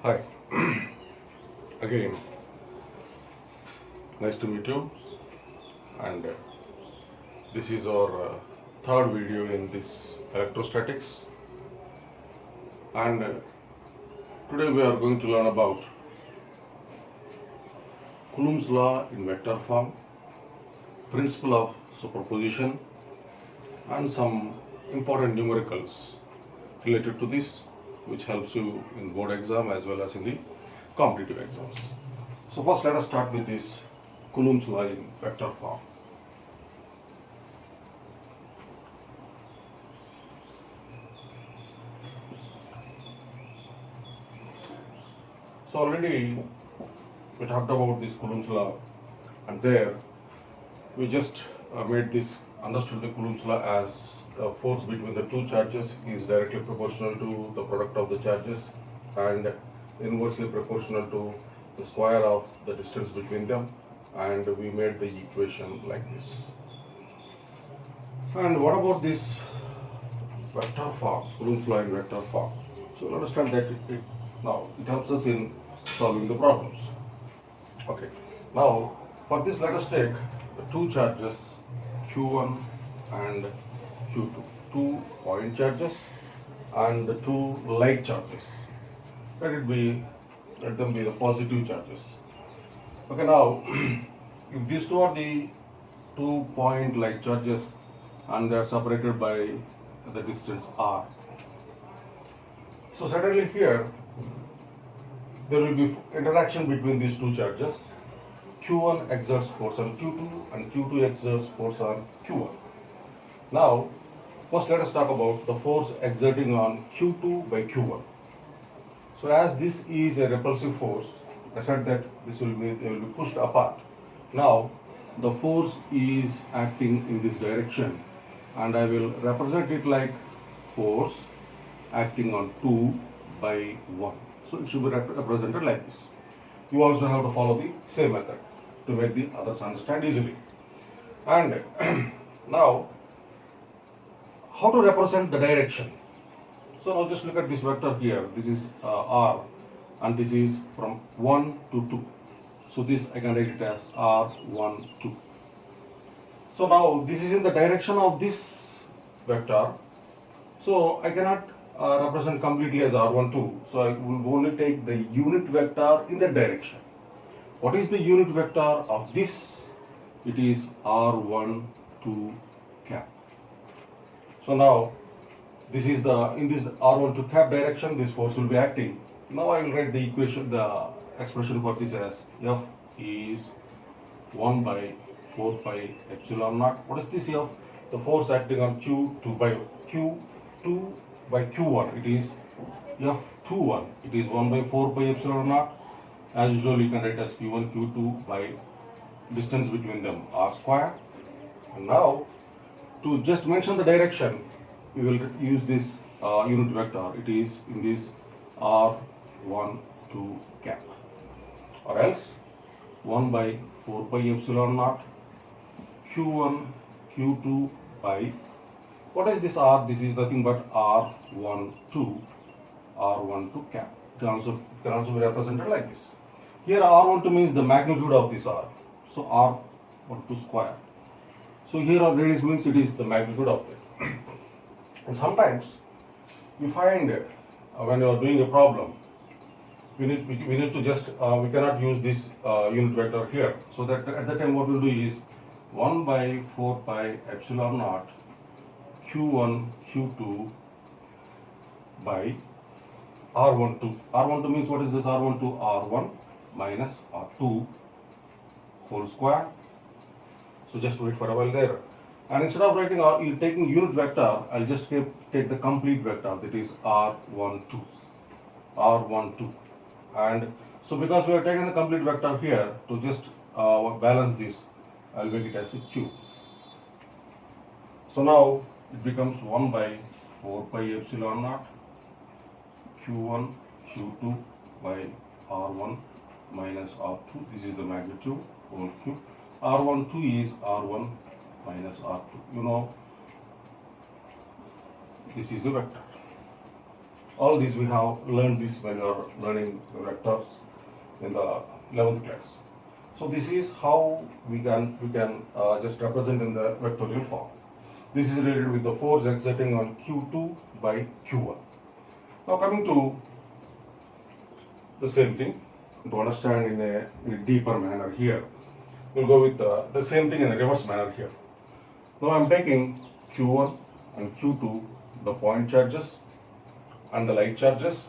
Hi, again, nice to meet you. And this is our third video in this electrostatics. And today we are going to learn about Coulomb's law in vector form, principle of superposition, and some important numericals related to this, which helps you in board exam as well as in the competitive exams. So first let us start with this Coulomb's law in vector form. So already we talked about this Coulomb's law, and there we just understood the Coulomb's law as the force between the two charges is directly proportional to the product of the charges and inversely proportional to the square of the distance between them, and we made the equation like this. And what about this vector form, Coulomb's law in vector form? So we'll understand that now it helps us in solving the problems. Okay, now for this let us take the two charges Q1 and Q2, two point charges and the two like charges. Let them be the positive charges. Okay, now if these two are the 2 point like charges and they are separated by the distance r, so suddenly here there will be interaction between these two charges. Q1 exerts force on Q2 and Q2 exerts force on Q1. Now, first let us talk about the force exerting on Q2 by Q1. So as this is a repulsive force, I said that they will be pushed apart. Now, the force is acting in this direction, and I will represent it like force acting on 2 by 1. So it should be represented like this. You also have to follow the same method to make the others understand easily. And now, how to represent the direction? So now just look at this vector here. This is r, and this is from 1 to 2. So this I can write it as r1, 2. So now this is in the direction of this vector. So I cannot represent completely as r12, so I will only take the unit vector in that direction. What is the unit vector of this? It is r12 cap. So now this is in this r12 cap direction, this force will be acting. Now I will write the expression for this as F is 1 by 4 pi epsilon naught. What is this F? The force acting on Q2 by Q1, it is F21. It is 1 by 4 pi epsilon naught. As usual, you can write as Q1, Q2 by distance between them, r square. And now, to just mention the direction, we will use this unit vector. It is in this r12 cap. Or else, 1 by 4 pi epsilon naught, Q1, Q2 by, what is this r? This is nothing but r12 cap. It can also be represented like this. Here r12 means the magnitude of this r. So r12 square. So here radius means it is the magnitude of it. And sometimes you find when you are doing a problem, we need to just we cannot use this unit vector here. So that at that time what we'll do is 1 by 4 pi epsilon naught Q1 Q2 by r12. R12 means what is this r12? R1 minus r2 whole square. So just wait for a while there. And instead of taking unit vector, I'll just take the complete vector, that is r12. And so because we are taking the complete vector here, to just balance this, I'll make it as a q. So now it becomes 1 by 4 pi epsilon naught Q1 Q2 by R1 minus R2. This is the magnitude whole cube. R12 is R1 minus R2. You know, this is a vector. All these we have learned this when you are learning vectors in the 11th class. So this is how we can just represent in the vectorial form. This is related with the force exerting on Q2 by Q1. Now coming to the same thing, to understand in a deeper manner here, we'll go with the same thing in a reverse manner here. Now I'm taking Q1 and Q2, the point charges and the light charges,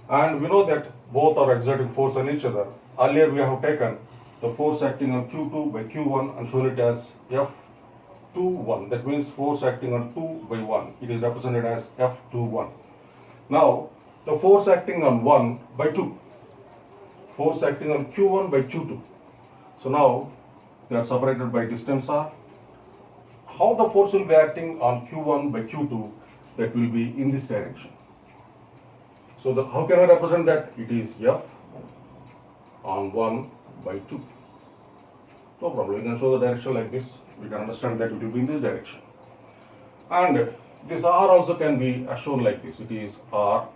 and we know that both are exerting force on each other. Earlier we have taken the force acting on Q2 by Q1 and shown it as F21. That means force acting on 2 by 1. It is represented as F21. Now the force acting on 1 by 2. Force acting on Q1 by Q2. So now they are separated by distance r. How the force will be acting on Q1 by Q2? That will be in this direction. So how can I represent that? It is F on 1 by 2. No problem. We can show the direction like this. We can understand that it will be in this direction. And this R also can be shown like this. It is R.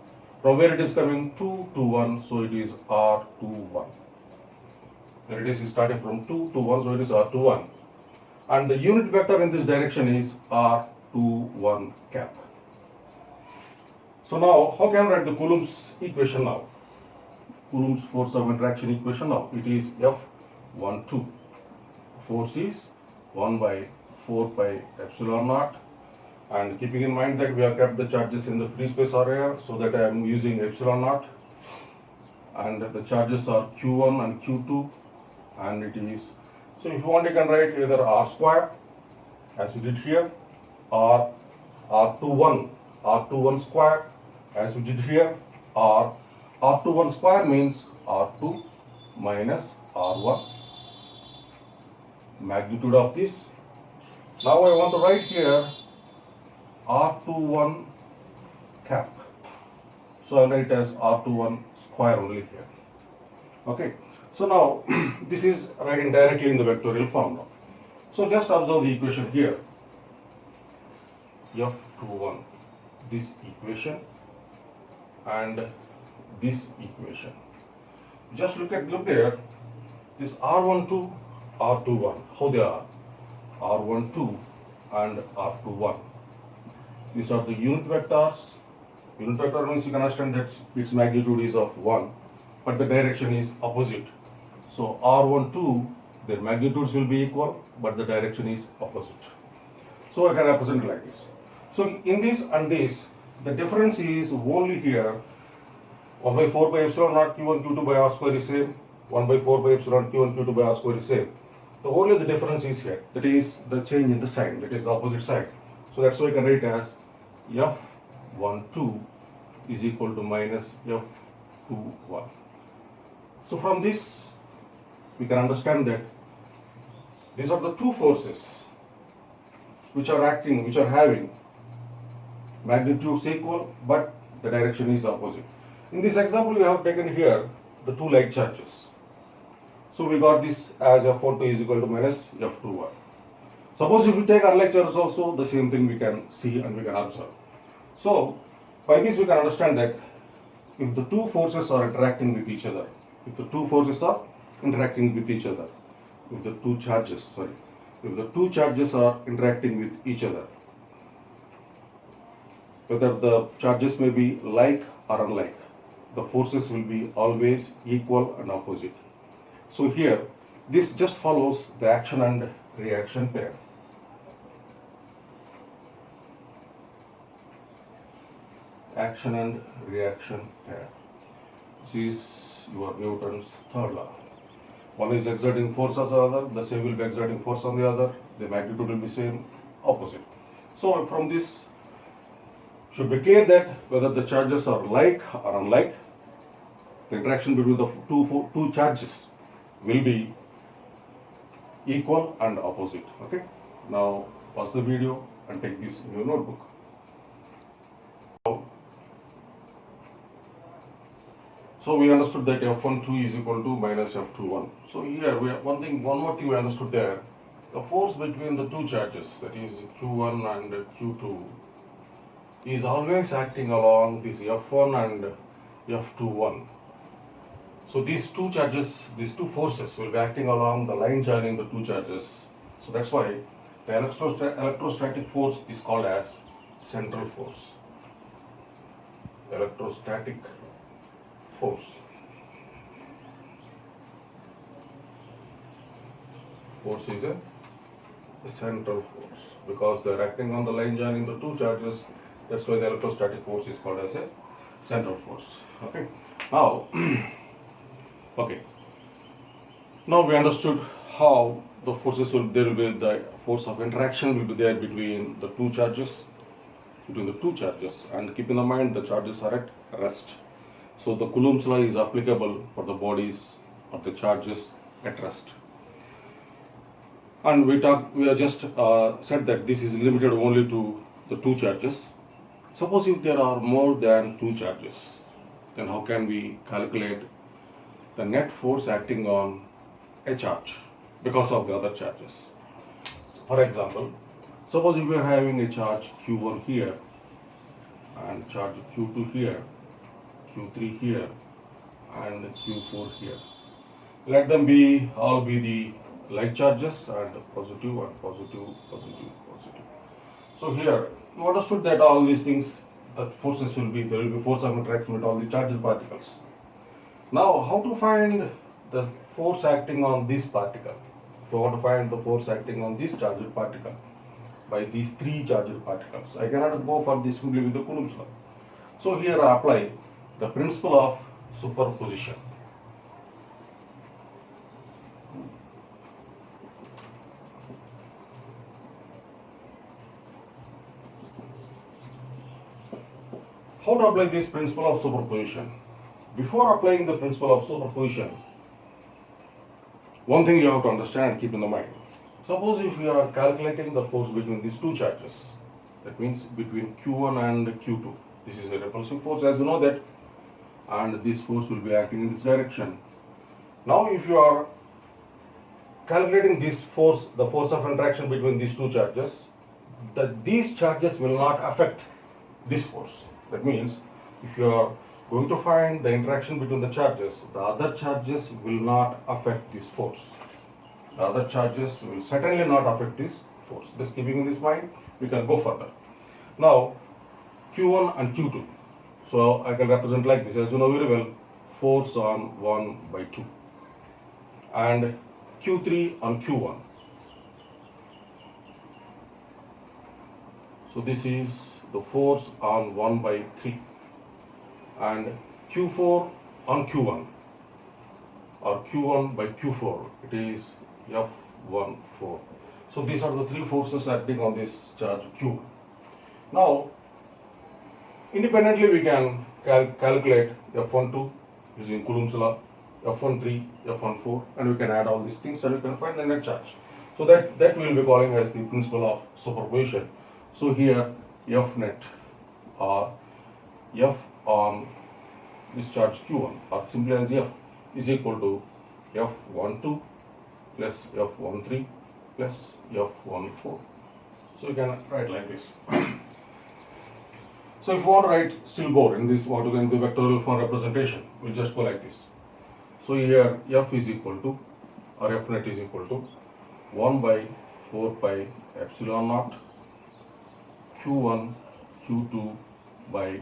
From where it is coming? 2 to 1. So it is R to 1. There it is starting from 2 to 1. So it is R to 1. And the unit vector in this direction is R to 1 cap. So now, how can I write the Coulomb's equation now? Coulomb's force of interaction equation now. It is F12. Force is 1 by 4 pi epsilon naught. And keeping in mind that we have kept the charges in the free space area, so that I am using epsilon naught. And the charges are Q1 and Q2. And it is, so if you want, you can write either R square, as we did here, or R21 square, as we did here, or R21 square means R2 minus R1, magnitude of this. Now I want to write here R21 cap. So I'll write as R21 square only here. Okay. So now this is writing directly in the vectorial form now. So just observe the equation here. F21, this equation and this equation. Just look there. This R12, R21, how they are? R12 and R21. These are the unit vectors. Unit vector means you can understand that its magnitude is of 1, but the direction is opposite. So R12, their magnitudes will be equal, but the direction is opposite. So I can represent it like this. So in this and this, the difference is only here. 1 by 4 by epsilon naught Q1 Q2 by R square is same. 1 by 4 by epsilon Q1 Q2 by R square is same. So only the difference is here. That is the change in the sign. That is the opposite side. So that's why I can write as F12 is equal to minus F21. So from this, we can understand that these are the two forces which are acting, which are having magnitudes equal, but the direction is opposite. In this example, we have taken here the two like charges. So we got this as F12 is equal to minus F21. Suppose if we take unlike charges also, the same thing we can see and we can observe. So by this we can understand that if the two forces are interacting with each other, if the two charges are interacting with each other, whether the charges may be like or unlike, the forces will be always equal and opposite. So here, this just follows the action and reaction pair. Action and reaction pair. This is your Newton's third law. One is exerting force on the other, the same will be exerting force on the other, the magnitude will be same, opposite. So from this, should be clear that whether the charges are like or unlike, the interaction between the two charges will be equal and opposite. Okay. Now pause the video and take this in your notebook. So we understood that F12 is equal to minus F21. So here we have one more thing we understood there. The force between the two charges, that is Q1 and Q2, is always acting along this F1 and F21. So these two charges, these two forces will be acting along the line joining the two charges. So that's why the electrostatic force is called as central force. Electrostatic force. Force is a central force because they are acting on the line joining the two charges. That's why the electrostatic force is called as a central force. Okay. Now, okay. Now we understood how the forces will, there will be the force of interaction will be there between the two charges, and keep in mind the charges are at rest. So the Coulomb's law is applicable for the bodies of the charges at rest. And we have just said that this is limited only to the two charges. Suppose if there are more than two charges, then how can we calculate the net force acting on a charge because of the other charges? For example, suppose if we are having a charge Q1 here and charge Q2 here, Q3 here and Q4 here. Let them all be the like charges and positive and positive, positive, positive. So here you understood that all these things, the forces there will be force of interaction with all the charged particles. Now how to find the force acting on this particle? If I want to find the force acting on this charged particle by these three charged particles, I cannot go for this simply with the Coulomb's law. So here I apply the principle of superposition. How to apply this principle of superposition? Before applying the principle of superposition, one thing you have to understand, keep in the mind. Suppose if we are calculating the force between these two charges, that means between Q1 and Q2. This is a repulsive force, as you know that, and this force will be acting in this direction. Now if you are calculating this force, the force of interaction between these two charges, these charges will not affect this force. That means if you are going to find the interaction between the charges, the other charges will not affect this force. The other charges will certainly not affect this force. Just keeping in this mind, we can go further. Now, Q1 and Q2. So I can represent like this. As you know very well, force on 1 by 2. And Q3 on Q1. So this is the force on 1 by 3. And Q4 on Q1 or Q1 by Q4, it is F14. So these are the three forces acting on this charge Q. Now, independently we can calculate F12 using Coulomb's law, F13, F14, and we can add all these things and we can find the net charge. So that we will be calling as the principle of superposition. So here F net or F on this charge Q1 or simply as F is equal to F12 plus F13 plus F14. So you can write like this. So if you want to write still more in this, what you can do vectorial form representation, we'll just go like this. So here F is equal to, or F net is equal to 1 by 4 pi epsilon naught Q1 Q2 by,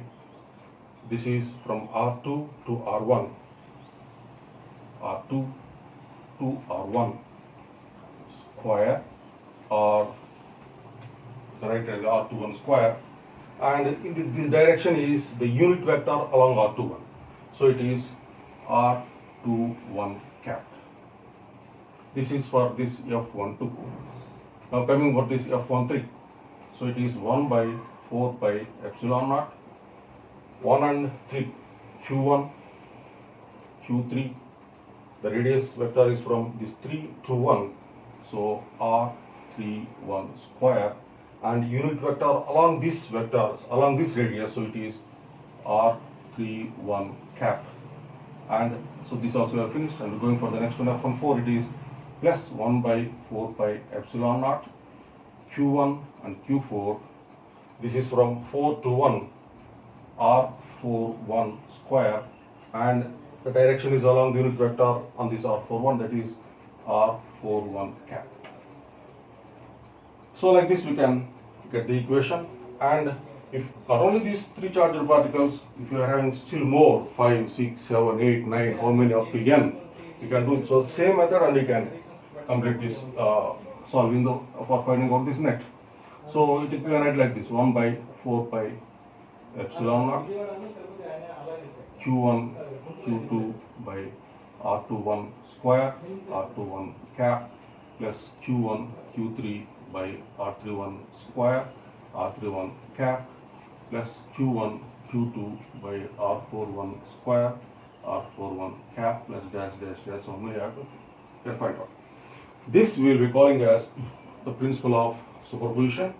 this is from R2 to R1, R2 to R1 square, or write as R21 square, and in this direction is the unit vector along R21. So it is R21 cap. This is for this F12. Now coming for this F13. So it is 1 by 4 pi epsilon naught 1 and 3 Q1 Q3. The radius vector is from this 3 to 1. So R31 square, and unit vector along this vector, along this radius, so it is R31 cap. And so this also we have finished, and going for the next one, F14, it is plus 1 by 4 pi epsilon naught Q1 and Q4 This is from 4 to 1, R41 square, and the direction is along the unit vector on this R41, that is R41 cap. So like this we can get the equation, and if not only these three charged particles, if you are having still more, 5, 6, 7, 8, 9, how many up to n, you can do it. So same method, and you can complete this solving for finding out this net. So it will be write like this: 1 by 4 pi epsilon naught q1 q2 by r21 square r21 cap plus q1 q3 by r31 square r31 cap plus q1 q2 by r41 square r41 cap plus dash dash dash. How many you can find out. This we will be calling as the principle of superposition.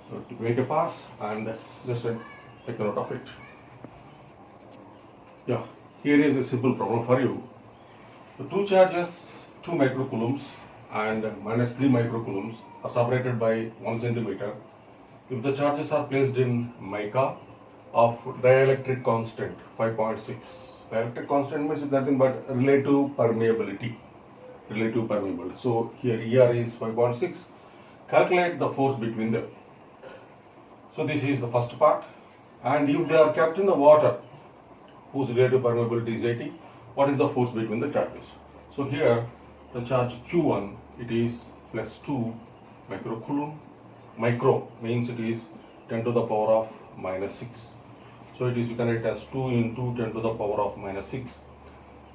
So to make a pass and just take a note of it. Yeah, here is a simple problem for you. The two charges, 2 microcoulombs and minus 3 microcoulombs, are separated by 1 centimeter. If the charges are placed in mica of dielectric constant 5.6, dielectric constant means nothing but relative permeability. So here ER is 5.6. Calculate the force between them. So this is the first part. And if they are kept in the water whose relative permeability is 80, what is the force between the charges? So here the charge Q1, it is plus 2 microcoulomb. Micro means it is 10 to the power of minus 6. So it is, you can write as 2 into 10 to the power of minus 6.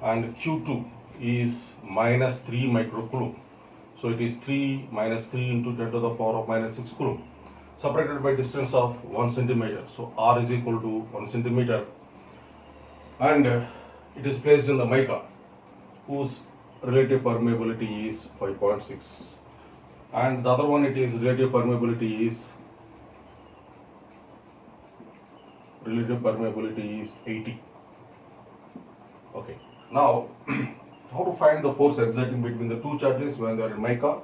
And Q2 is minus 3 microcoulomb. So it is 3 minus 3 into 10 to the power of minus 6 coulomb, separated by distance of 1 centimeter. So R is equal to 1 centimeter. And it is placed in the mica whose relative permeability is 5.6. And the other one, it is relative permeability is 80. Okay. Now, how to find the force exerting between the two charges when they are in mica,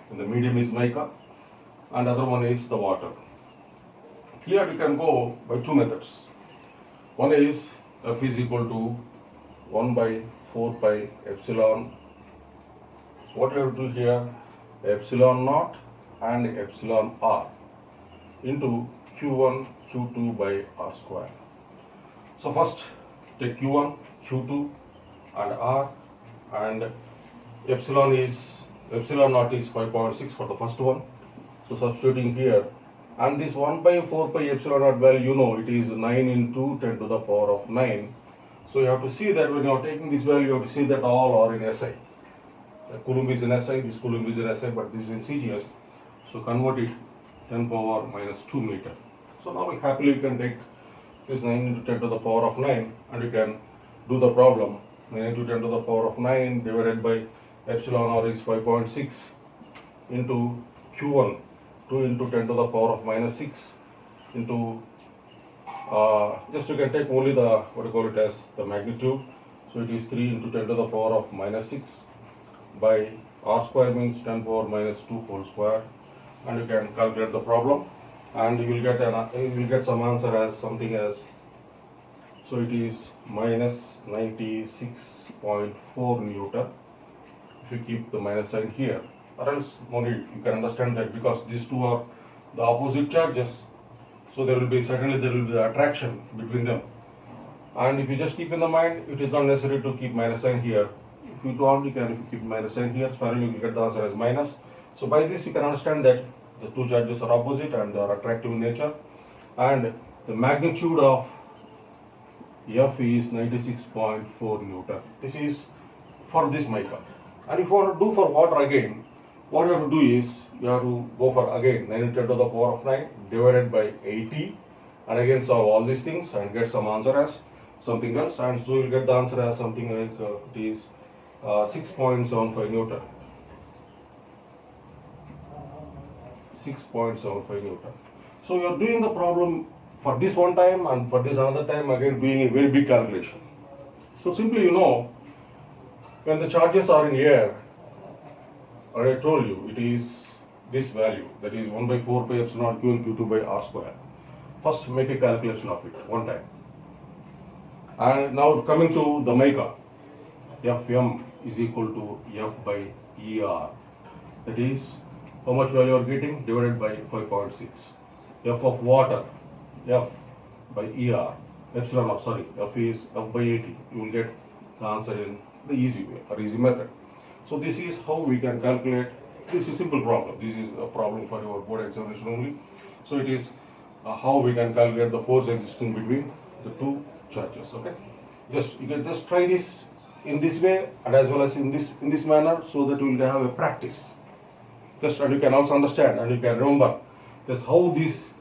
and the medium is mica, and other one is the water. Here we can go by two methods. One is F is equal to 1 by 4 pi epsilon. So what you have to do here, epsilon naught and epsilon r into q1 q2 by r square. So first take q1, q2 and r, and epsilon naught is 5.6 for the first one. So substituting here, and this 1 by 4 pi epsilon naught value, you know, it is 9 into 10 to the power of 9. So you have to see that when you are taking this value, you have to see that all are in SI. The coulomb is in SI, this coulomb is in SI, but this is in CGS. So convert it 10 power minus 2 meter. So now happily you can take this 9 into 10 to the power of 9 and you can do the problem. 9 into 10 to the power of 9 divided by epsilon r is 5.6 into q1, 2 into 10 to the power of minus 6 into just you can take only the, what you call it as the magnitude. So it is 3 into 10 to the power of minus 6 by r square means 10 power minus 2 whole square, and you can calculate the problem and you will get some answer as something as, so it is minus 96.4 Newton if you keep the minus sign here, or else no need, you can understand that because these two are the opposite charges, so there will be the attraction between them. And if you just keep in the mind, it is not necessary to keep minus sign here. If you don't, you can, if you keep minus sign here, finally you will get the answer as minus. So by this you can understand that the two charges are opposite and they are attractive in nature, and the magnitude of F is 96.4 Newton. This is for this mica. And if you want to do for water again, what you have to do is, you have to go for again 9 into 10 to the power of 9 divided by 80, and again solve all these things and get some answer as something else, and so you will get the answer as something like it is 6.75 Newton. 6.75 Newton. So you are doing the problem for this one time and for this another time, again doing a very big calculation. So simply, you know, when the charges are in air, I told you, it is this value, that is 1 by 4 pi epsilon Q1 Q2 by R square. First make a calculation of it one time. And now coming to the omega, Fm is equal to F by ER. That is how much value you are getting divided by 5.6. F of water, F by ER, epsilon of, sorry, F is F by 80. You will get the answer in the easy way or easy method. So this is how we can calculate. This is a simple problem. This is a problem for your board examination only. So it is how we can calculate the force existing between the two charges. Okay, you can just try this in this way and as well as in this manner, so that you will have a practice. And you can also understand and you can remember just how this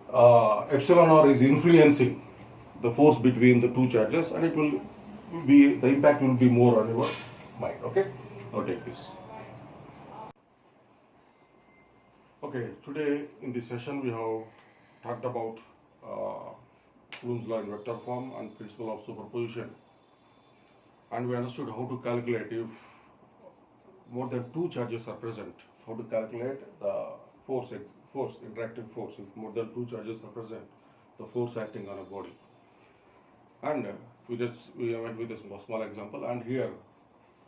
epsilon r is influencing the force between the two charges, and it will be, the impact will be more on your mind. Okay, now take this. Okay, today in this session we have talked about Coulomb's law in vector form and principle of superposition, and we understood how to calculate if more than two charges are present, how to calculate the force, interacting force, if more than two charges are present, the force acting on a body. And we went with a small example, and here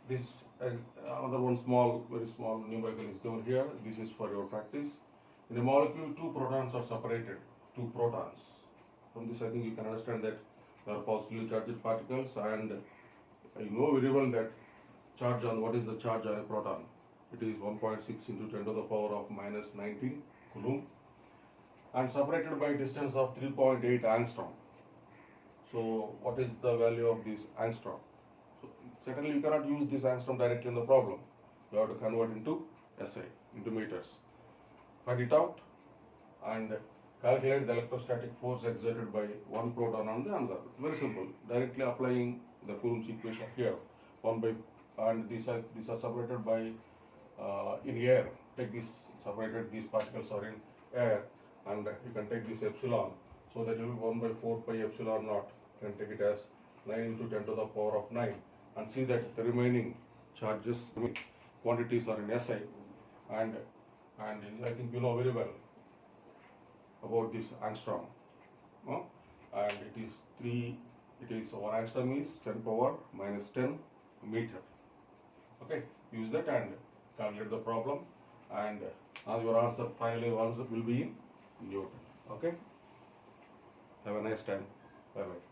this another one very small numerical is given here. This is for your practice. In a molecule, two protons are separated. Two protons. From this, I think you can understand that they are positively charged particles, and you know very well that what is the charge on a proton? It is 1.6 into 10 to the power of minus 19 Coulomb, and separated by distance of 3.8 angstrom. So what is the value of this angstrom? So certainly you cannot use this angstrom directly in the problem. You have to convert into SI, into meters. Find it out and calculate the electrostatic force exerted by one proton on the other. Very simple. Directly applying the Coulomb's equation here. And these are separated by in air. Take this separated, these particles are in air, and you can take this epsilon, so that you will 1 by 4 pi epsilon naught. You can take it as 9 into 10 to the power of 9, and see that the remaining charges, quantities are in SI, and I think you know very well about this angstrom. And it is 1 angstrom is 10 power minus 10 meter. Okay, use that and calculate the problem, and your answer finally will be in Newton. Okay, have a nice time. Bye bye.